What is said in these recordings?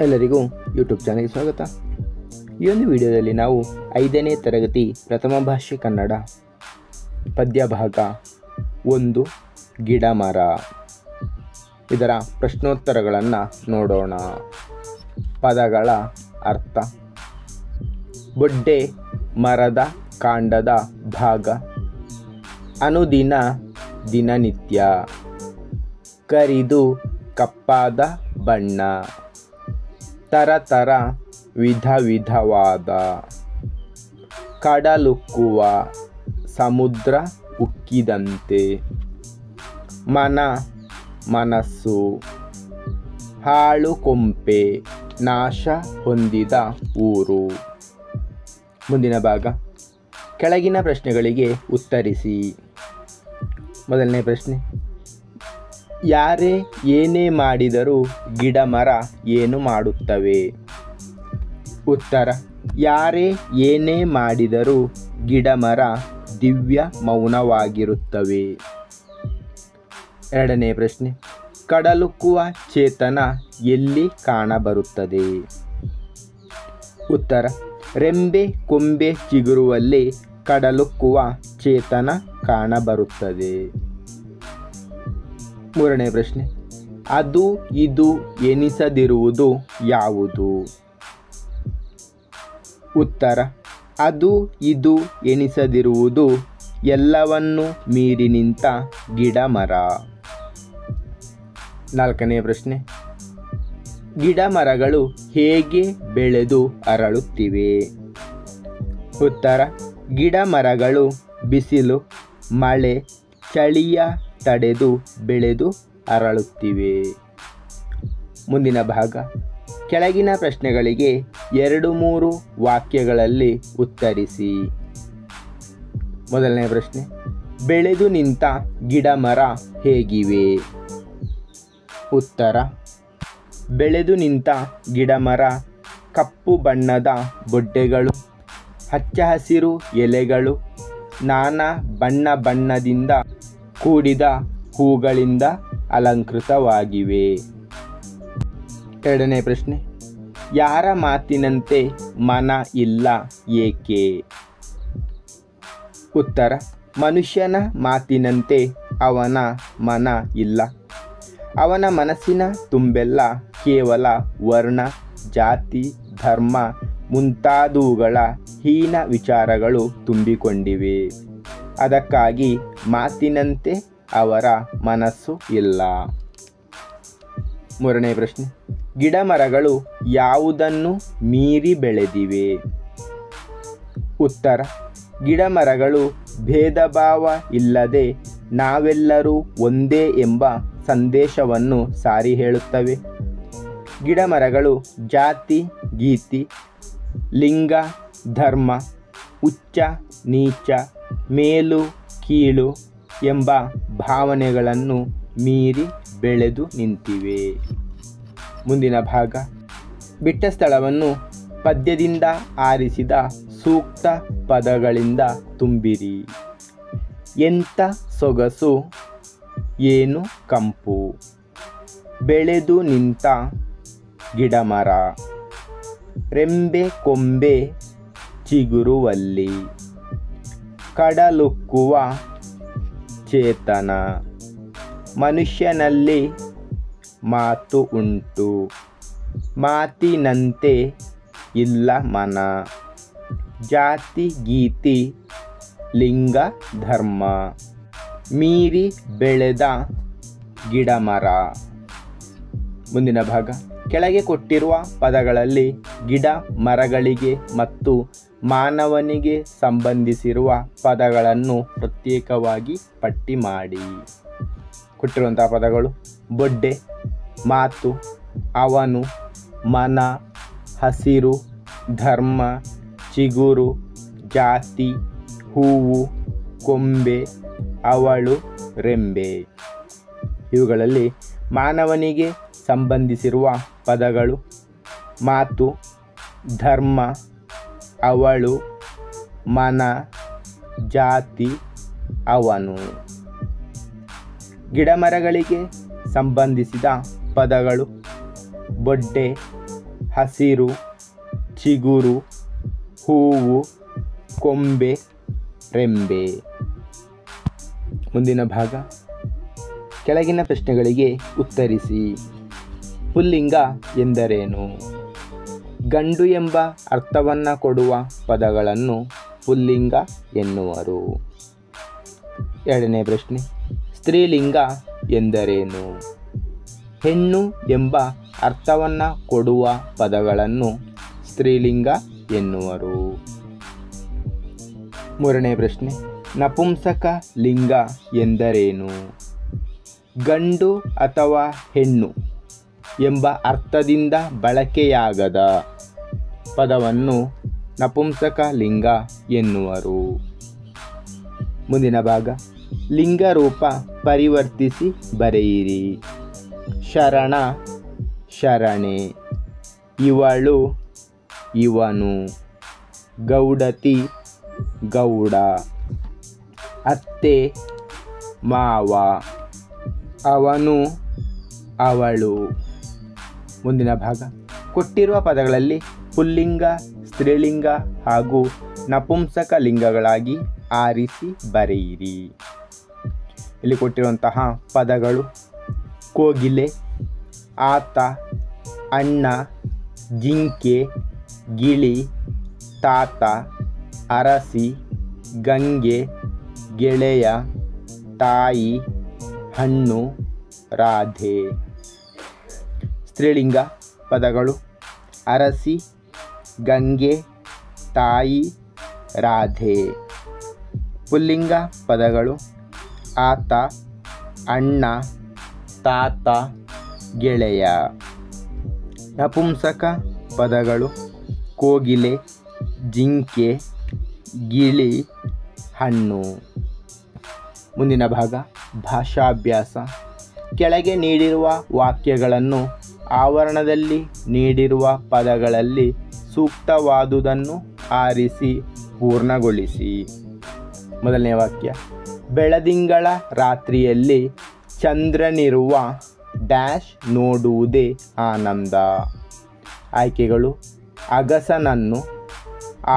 ಎಲ್ಲರಿಗೂ ಯೂಟ್ಯೂಬ್ ಚಾನಲ್ಗೆ ಸ್ವಾಗತ. ಈ ಒಂದು ವಿಡಿಯೋದಲ್ಲಿ ನಾವು 5ನೇ ತರಗತಿ ಪ್ರಥಮ ಭಾಷೆ ಕನ್ನಡ ಪದ್ಯ ಭಾಗ 1 ಗಿಡ ಮರ ಇದರ ಪ್ರಶ್ನೋತ್ತರಗಳನ್ನು ನೋಡೋಣ. ಪದಗಳ ಅರ್ಥ: ಬೊಡ್ಡೆ ಮರದ ಕಾಂಡದ ಭಾಗ, ಅನುದಿನ ದಿನನಿತ್ಯ, ಕರಿದು ಕಪ್ಪಾದ ಬಣ್ಣ, ತರತರ ವಿಧ ವಿಧವಾದ, ಕಡಲುಕ್ಕುವ ಸಮುದ್ರ ಉಕ್ಕಿದಂತೆ, ಮನಸ್ಸು, ಹಾಳು ಕೊಂಪೆ ನಾಶ ಹೊಂದಿದ ಊರು. ಮುಂದಿನ ಭಾಗ: ಕೆಳಗಿನ ಪ್ರಶ್ನೆಗಳಿಗೆ ಉತ್ತರಿಸಿ. ಮೊದಲನೇ ಪ್ರಶ್ನೆ: ಯಾರೇ ಏನೇ ಮಾಡಿದರೂ ಗಿಡ ಮರ ಏನು ಮಾಡುತ್ತವೆ? ಉತ್ತರ: ಯಾರೇ ಏನೇ ಮಾಡಿದರೂ ಗಿಡ ಮರ ದಿವ್ಯ ಮೌನವಾಗಿರುತ್ತವೆ. ಎರಡನೇ ಪ್ರಶ್ನೆ: ಕಡಲುಕ್ಕುವ ಚೇತನ ಎಲ್ಲಿ ಕಾಣಬರುತ್ತದೆ? ಉತ್ತರ: ರೆಂಬೆ ಕೊಂಬೆ ಚಿಗುರುವಲ್ಲಿ ಕಡಲುಕ್ಕುವ ಚೇತನ ಕಾಣಬರುತ್ತದೆ. ಮೂರನೇ ಪ್ರಶ್ನೆ: ಅದು ಇದು ಎನಿಸದಿರುವುದು ಯಾವುದು? ಉತ್ತರ: ಅದು ಇದು ಎನಿಸದಿರುವುದು ಎಲ್ಲವನ್ನೂ ಮೀರಿ ನಿಂತ ಗಿಡ ಮರ. ನಾಲ್ಕನೇ ಪ್ರಶ್ನೆ: ಗಿಡ ಮರಗಳು ಹೇಗೆ ಬೆಳೆದು ಅರಳುತ್ತಿವೆ? ಉತ್ತರ: ಗಿಡ ಮರಗಳು ಬಿಸಿಲು, ಮಳೆ, ಚಳಿಯ ತಡೆದು ಬೆಳೆದು ಅರಳುತ್ತಿವೆ. ಮುಂದಿನ ಭಾಗ: ಕೆಳಗಿನ ಪ್ರಶ್ನೆಗಳಿಗೆ 2-3 ವಾಕ್ಯಗಳಲ್ಲಿ ಉತ್ತರಿಸಿ. ಮೊದಲನೇ ಪ್ರಶ್ನೆ: ಬೆಳೆದು ನಿಂತ ಗಿಡ ಮರ ಹೇಗಿವೆ? ಉತ್ತರ: ಬೆಳೆದು ನಿಂತ ಗಿಡ ಮರ ಕಪ್ಪು ಬಣ್ಣದ ಬೊಡ್ಡೆಗಳು, ಹಚ್ಚ ಹಸಿರು ಎಲೆಗಳು, ನಾನಾ ಬಣ್ಣದಿಂದ ಕೂಡಿದ ಹೂಗಳಿಂದ ಅಲಂಕೃತವಾಗಿವೆ. ಎರಡನೇ ಪ್ರಶ್ನೆ: ಯಾರ ಮಾತಿನಂತೆ ಮನ ಇಲ್ಲ ಏಕೆ? ಉತ್ತರ: ಮನುಷ್ಯನ ಮಾತಿನಂತೆ ಅವನ ಮನ ಇಲ್ಲ. ಅವನ ಮನಸ್ಸಿನ ತುಂಬೆಲ್ಲ ಕೇವಲ ವರ್ಣ, ಜಾತಿ, ಧರ್ಮ ಮುಂತಾದವುಗಳ ಹೀನ ವಿಚಾರಗಳು ತುಂಬಿಕೊಂಡಿವೆ. ಅದಕ್ಕಾಗಿ ಮಾತಿನಂತೆ ಅವರ ಮನಸ್ಸು ಇಲ್ಲ. ಮೂರನೇ ಪ್ರಶ್ನೆ: ಗಿಡ ಮರಗಳು ಯಾವುದನ್ನು ಮೀರಿ ಬೆಳೆದಿವೆ? ಉತ್ತರ: ಗಿಡ ಮರಗಳು ಭೇದ ಭಾವ ಇಲ್ಲದೆ ನಾವೆಲ್ಲರೂ ಒಂದೇ ಎಂಬ ಸಂದೇಶವನ್ನು ಸಾರಿ ಹೇಳುತ್ತವೆ. ಗಿಡ ಮರಗಳು ಜಾತಿ ಗೀತಿ, ಲಿಂಗ ಧರ್ಮ, ಉಚ್ಚ ನೀಚ, ಮೇಲು ಕೀಳು ಎಂಬ ಭಾವನೆಗಳನ್ನು ಮೀರಿ ಬೆಳೆದು ನಿಂತಿವೆ. ಮುಂದಿನ ಭಾಗ: ಬಿಟ್ಟ ಸ್ಥಳವನ್ನು ಪದ್ಯದಿಂದ ಆರಿಸಿದ ಸೂಕ್ತ ಪದಗಳಿಂದ ತುಂಬಿರಿ. ಎಂಥ ಸೊಗಸು, ಏನು ಕಂಪು, ಬೆಳೆದು ನಿಂತ ಗಿಡಮರ, ರೆಂಬೆ ಕೊಂಬೆ ಚಿಗುರುವಲ್ಲಿ, ಕಡಲುಕ್ಕುವ ಚೇತನ, ಮನುಷ್ಯನಲ್ಲಿ ಮಾತು ಉಂಟು, ಮಾತಿನಂತೆ ಇಲ್ಲ ಮನ, ಜಾತಿ ಗೀತಿ ಲಿಂಗ ಧರ್ಮ ಮೀರಿ ಬೆಳೆದ ಗಿಡಮರ. ಮುಂದಿನ ಭಾಗ: ಕೆಳಗೆ ಕೊಟ್ಟಿರುವ ಪದಗಳಲ್ಲಿ ಗಿಡ ಮರಗಳಿಗೆ ಮತ್ತು ಮಾನವನಿಗೆ ಸಂಬಂಧಿಸಿರುವ ಪದಗಳನ್ನು ಪ್ರತ್ಯೇಕವಾಗಿ ಪಟ್ಟಿ ಮಾಡಿ. ಕೊಟ್ಟಿರುವಂಥ ಪದಗಳು: ಬೊಡ್ಡೆ, ಮಾತು, ಅವನು, ಮನ, ಹಸಿರು, ಧರ್ಮ, ಚಿಗುರು, ಜಾತಿ, ಹೂವು, ಕೊಂಬೆ, ಅವಳು, ರೆಂಬೆ. ಇವುಗಳಲ್ಲಿ ಮಾನವನಿಗೆ ಸಂಬಂಧಿಸಿರುವ ಪದಗಳು: ಮಾತು, ಧರ್ಮ, ಅವಳು, ಮನ, ಜಾತಿ, ಅವನು. ಗಿಡಮರಗಳಿಗೆ ಸಂಬಂಧಿಸಿದ ಪದಗಳು: ಬೊಡ್ಡೆ, ಹಸಿರು, ಚಿಗುರು, ಹೂವು, ಕೊಂಬೆ, ರೆಂಬೆ. ಮುಂದಿನ ಭಾಗ. ಕೆಳಗಿನ ಪ್ರಶ್ನೆಗಳಿಗೆ ಉತ್ತರಿಸಿ. ಪುಲ್ಲಿಂಗ ಎಂದರೇನು? ಗಂಡು ಎಂಬ ಅರ್ಥವನ್ನು ಕೊಡುವ ಪದಗಳನ್ನು ಪುಲ್ಲಿಂಗ ಎನ್ನುವರು. ಎರಡನೇ ಪ್ರಶ್ನೆ. ಸ್ತ್ರೀಲಿಂಗ ಎಂದರೇನು? ಹೆಣ್ಣು ಎಂಬ ಅರ್ಥವನ್ನು ಕೊಡುವ ಪದಗಳನ್ನು ಸ್ತ್ರೀಲಿಂಗ ಎನ್ನುವರು. ಮೂರನೇ ಪ್ರಶ್ನೆ. ನಪುಂಸಕ ಲಿಂಗ ಎಂದರೇನು? ಗಂಡು ಅಥವಾ ಹೆಣ್ಣು ಎಂಬ ಅರ್ಥದಿಂದ ಬಳಕೆಯಾಗದ ಪದವನ್ನು ನಪುಂಸಕ ಲಿಂಗ ಎನ್ನುವರು. ಮುಂದಿನ ಭಾಗ. ಲಿಂಗರೂಪ ಪರಿವರ್ತಿಸಿ ಬರೆಯಿರಿ. ಶರಣ, ಶರಣೆ. ಇವಳು, ಇವನು. ಗೌಡತಿ, ಗೌಡ. ಅತ್ತೆ, ಮಾವ. ಅವನು, ಅವಳು. ಮುಂದಿನ ಭಾಗ. ಕೊಟ್ಟಿರುವ ಪದಗಳಲ್ಲಿ ಪುಲ್ಲಿಂಗ, ಸ್ತ್ರೀಲಿಂಗ ಹಾಗೂ ನಪುಂಸಕ ಲಿಂಗಗಳಾಗಿ ಆರಿಸಿ ಬರೆಯಿರಿ. ಇಲ್ಲಿ ಕೊಟ್ಟಿರುವಂತಹ ಪದಗಳು: ಕೋಗಿಲೆ, ಆತ, ಅಣ್ಣ, ಜಿಂಕೆ, ಗಿಳಿ, ತಾತ, ಅರಸಿ, ಗಂಗೆ, ಗೆಳೆಯ, ತಾಯಿ, ಹಣ್ಣು, ರಾಧೆ. ಸ್ತ್ರೀಲಿಂಗ ಪದಗಳು: ಅರಸಿ, ಗಂಗೆ, ತಾಯಿ, ರಾಧೆ. ಪುಲ್ಲಿಂಗ ಪದಗಳು: ಆತ, ಅಣ್ಣ, ತಾತ, ಗೆಳೆಯ. ನಪುಂಸಕ ಪದಗಳು: ಕೋಗಿಲೆ, ಜಿಂಕೆ, ಗಿಳಿ, ಹಣ್ಣು. ಮುಂದಿನ ಭಾಗ. ಭಾಷಾಭ್ಯಾಸ. ಕೆಳಗೆ ನೀಡಿರುವ ವಾಕ್ಯಗಳನ್ನು ಆವರಣದಲ್ಲಿ ನೀಡಿರುವ ಪದಗಳಲ್ಲಿ ಸೂಕ್ತವಾದುದನ್ನು ಆರಿಸಿ ಪೂರ್ಣಗೊಳಿಸಿ. ಮೊದಲನೇ ವಾಕ್ಯ. ಬೆಳದಿಂಗಳ ರಾತ್ರಿಯಲ್ಲಿ ಚಂದ್ರನಿರುವ ಡ್ಯಾಶ್ ನೋಡುವುದೇ ಆನಂದ. ಆಯ್ಕೆಗಳು: ಅಗಸನನ್ನು,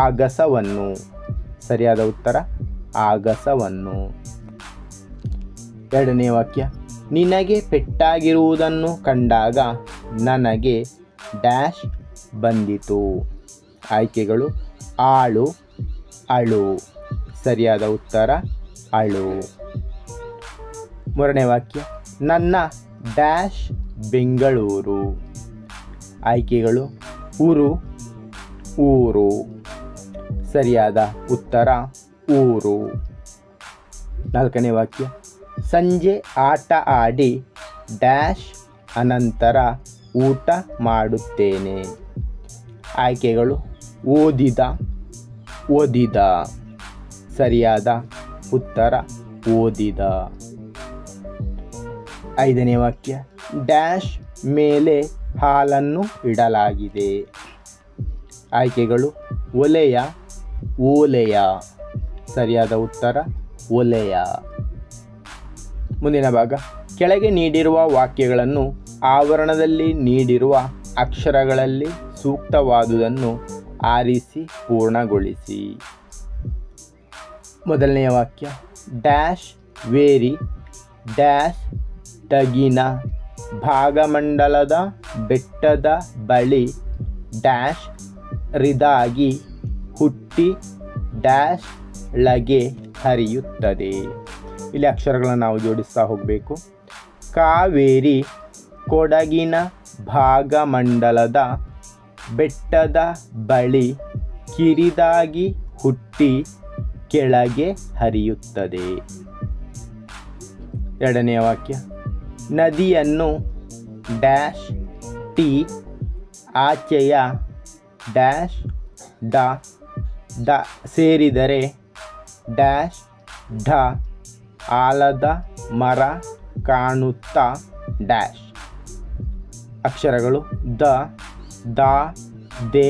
ಆಗಸವನ್ನು. ಸರಿಯಾದ ಉತ್ತರ ಆಗಸವನ್ನು. ಎರಡನೇ ವಾಕ್ಯ. ನಿನಗೆ ಪೆಟ್ಟಾಗಿರುವುದನ್ನು ಕಂಡಾಗ ನನಗೆ ಡ್ಯಾಶ್ ಬಂದಿತು. ಆಯ್ಕೆಗಳು: ಆಳು, ಅಳು. ಸರಿಯಾದ ಉತ್ತರ ಅಳು. ಮೂರನೇ ವಾಕ್ಯ. ನನ್ನ ಡ್ಯಾಶ್ ಬೆಂಗಳೂರು. ಆಯ್ಕೆಗಳು: ಊರು, ಊರು. ಸರಿಯಾದ ಉತ್ತರ ಊರು. ನಾಲ್ಕನೇ ವಾಕ್ಯ. ಸಂಜೆ ಆಟ ಆಡಿ ಡ್ಯಾಶ್ ಅನಂತರ ಊಟ ಮಾಡುತ್ತೇನೆ. ಆಯ್ಕೆಗಳು: ಓದಿದ, ಓದಿದ. ಸರಿಯಾದ ಉತ್ತರ ಓದಿದ. ಐದನೇ ವಾಕ್ಯ. ಡ್ಯಾಶ್ ಮೇಲೆ ಹಾಲನ್ನು ಇಡಲಾಗಿದೆ. ಆಯ್ಕೆಗಳು: ಒಲೆಯ, ಓಲೆಯ. ಸರಿಯಾದ ಉತ್ತರ ಒಲೆಯ. ಮುಂದಿನ ಭಾಗ. ಕೆಳಗೆ ನೀಡಿರುವ ವಾಕ್ಯಗಳನ್ನು ಆವರಣದಲ್ಲಿ ನೀಡಿರುವ ಅಕ್ಷರಗಳಲ್ಲಿ ಸೂಕ್ತವಾದುದನ್ನು ಆರಿಸಿ ಪೂರ್ಣಗೊಳಿಸಿ. ಮೊದಲನೆಯ ವಾಕ್ಯ. ಡ್ಯಾಶ್ ವೇರಿ ಡ್ಯಾಶ್ ತಗಿನ ಭಾಗಮಂಡಲದ ಬೆಟ್ಟದ ಬಳಿ ಡ್ಯಾಶ್ ರಿದಾಗಿ ಹುಟ್ಟಿ ಡ್ಯಾಶ್ ಳಗೆ ಹರಿಯುತ್ತದೆ. ಇಲ್ಲಿ ಅಕ್ಷರಗಳನ್ನು ನಾವು ಜೋಡಿಸ್ತಾ ಹೋಗಬೇಕು. ಕಾವೇರಿ ಕೊಡಗಿನ ಭಾಗಮಂಡಲದ ಬೆಟ್ಟದ ಬಳಿ ಕಿರಿದಾಗಿ ಹುಟ್ಟಿ ಕೆಳಗೆ ಹರಿಯುತ್ತದೆ. ಎರಡನೆಯ ವಾಕ್ಯ. ನದಿಯನ್ನು ಡ್ಯಾಶ್ ಟಿ ಆಚೆಯ ಡ್ಯಾಶ್ ಡ ಸೇರಿದರೆ ಡ್ಯಾಶ್ ಢ ಆಲದ ಮರ ಕಾಣುತ್ತಾ ಡ್ಯಾಶ್. ಅಕ್ಷರಗಳು ದ, ದ, ದೆ,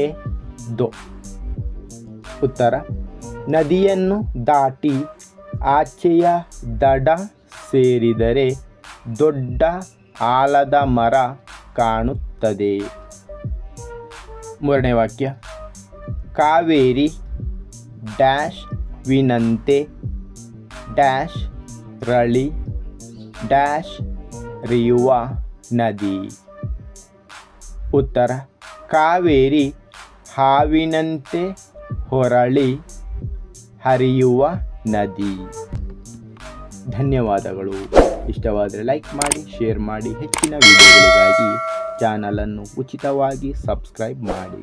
ದೊ. ಉತ್ತರ. ನದಿಯನ್ನು ದಾಟಿ ಆಚೆಯ ದಡ ಸೇರಿದರೆ ದೊಡ್ಡ ಆಲದ ಮರ ಕಾಣುತ್ತದೆ. ಮೂರನೇ ವಾಕ್ಯ, ಕಾವೇರಿ ಡ್ಯಾಶ್ ವಿನಂತೆ ಡ್ಯಾಶ್ ರಳಿ ಡ್ಯಾಶ್ ಹರಿಯುವ ನದಿ. ಉತ್ತರ, ಕಾವೇರಿ ಹಾವಿನಂತೆ ಹೊರಳಿ ಹರಿಯುವ ನದಿ. ಧನ್ಯವಾದಗಳು. ಇಷ್ಟವಾದರೆ ಲೈಕ್ ಮಾಡಿ, ಶೇರ್ ಮಾಡಿ. ಹೆಚ್ಚಿನ ವಿಡಿಯೋಗಳಿಗಾಗಿ ಚಾನಲನ್ನು ಉಚಿತವಾಗಿ ಸಬ್ಸ್ಕ್ರೈಬ್ ಮಾಡಿ.